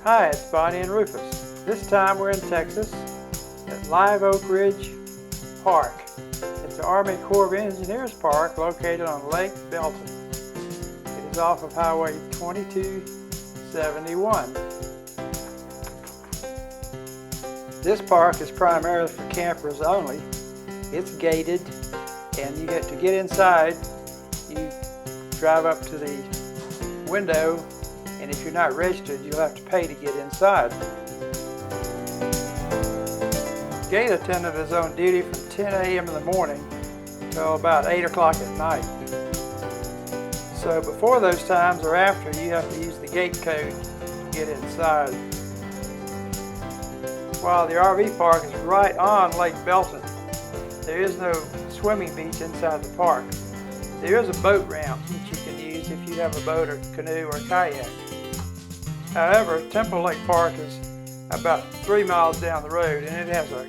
Hi, it's Bonnie and Rufus. This time we're in Texas at Live Oak Ridge Park. It's the Army Corps of Engineers Park located on Lake Belton. It is off of Highway 2271. This park is primarily for campers only. It's gated, and you get to get inside. You drive up to the window, and if you're not registered, you'll have to pay to get inside. Gate attendant is on duty from 10 a.m. in the morning till about 8 o'clock at night. So before those times or after, you have to use the gate code to get inside. While the RV park is right on Lake Belton, there is no swimming beach inside the park. There is a boat ramp that you can use if you have a boat or canoe or kayak. However, Temple Lake Park is about 3 miles down the road, and it has a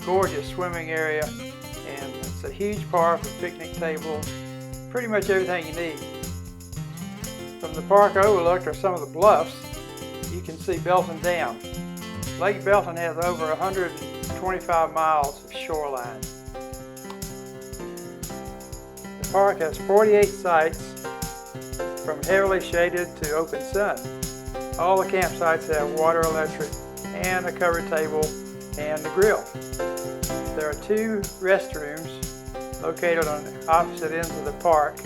gorgeous swimming area, and it's a huge park with picnic tables, pretty much everything you need. From the park overlook or some of the bluffs, you can see Belton Dam. Lake Belton has over 125 miles of shoreline. The park has 48 sites, from heavily shaded to open sun. All the campsites have water, electric, and a covered table and a grill. There are 2 restrooms located on the opposite ends of the park.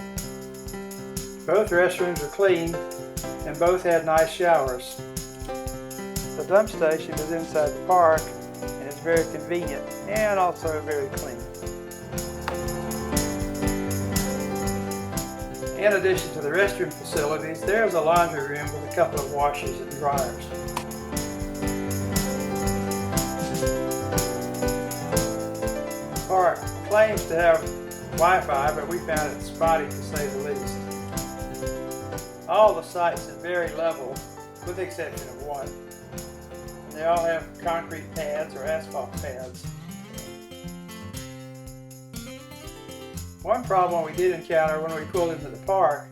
Both restrooms are clean and both had nice showers. The dump station is inside the park and it's very convenient and also very clean. In addition to the restroom facilities, there's a laundry room with a couple of washers and dryers. The park claims to have Wi-Fi, but we found it spotty to say the least. All the sites are very level, with the exception of one. They all have concrete pads or asphalt pads. One problem we did encounter when we pulled into the park,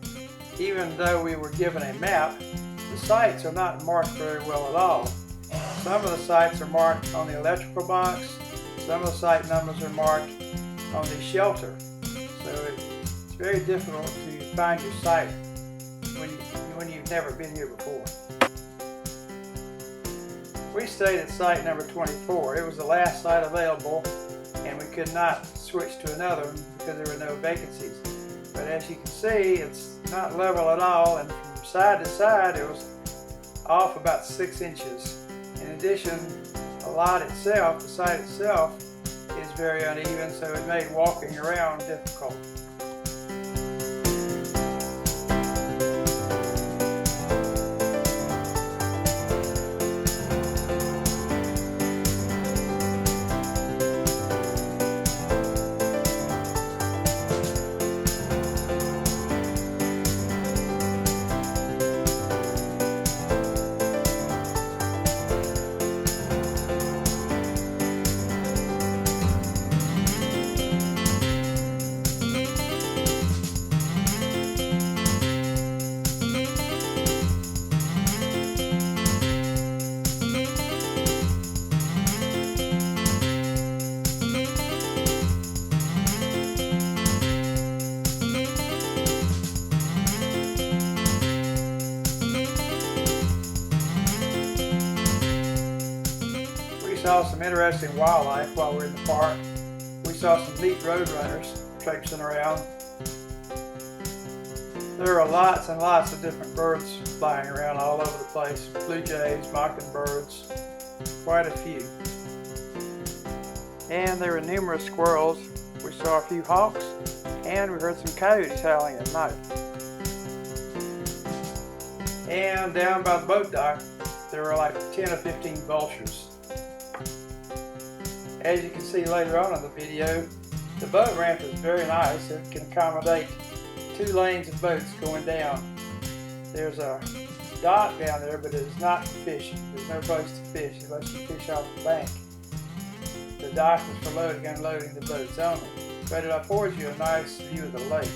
even though we were given a map, the sites are not marked very well at all. Some of the sites are marked on the electrical box, some of the site numbers are marked on the shelter. So it's very difficult to find your site when you've never been here before. We stayed at site number 24. It was the last site available, and we could not switch to another one because there were no vacancies. But as you can see, it's not level at all, and from side to side it was off about 6 inches. In addition, the lot itself, the site itself, is very uneven, so it made walking around difficult. We saw some interesting wildlife while we were in the park. We saw some neat roadrunners traipsing around. There are lots and lots of different birds flying around all over the place. Blue jays, mockingbirds, quite a few. And there were numerous squirrels. We saw a few hawks, and we heard some coyotes howling at night. And down by the boat dock, there were like 10 or 15 vultures. As you can see later on in the video, the boat ramp is very nice. It can accommodate 2 lanes of boats going down. There's a dock down there, but it is not for fishing. There's no place to fish unless you fish off the bank. The dock is for loading and unloading the boats only, but it affords you a nice view of the lake.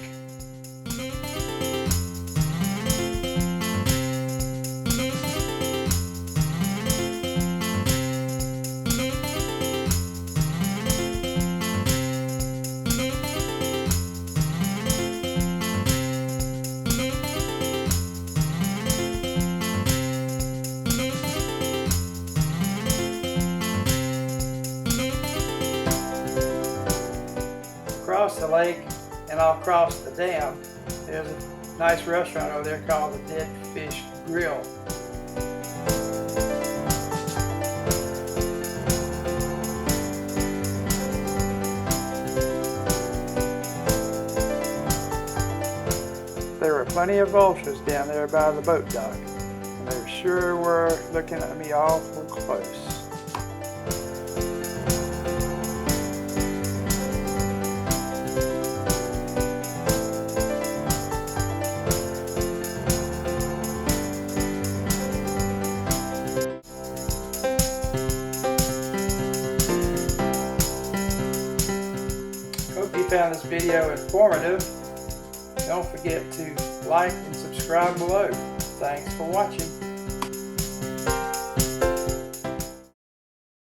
the lake and I'll cross the dam. There's a nice restaurant over there called the Dead Fish Grill. There were plenty of vultures down there by the boat dock, and they sure were looking at me awful close. Hope you found this video informative. Don't forget to like and subscribe below. Thanks for watching.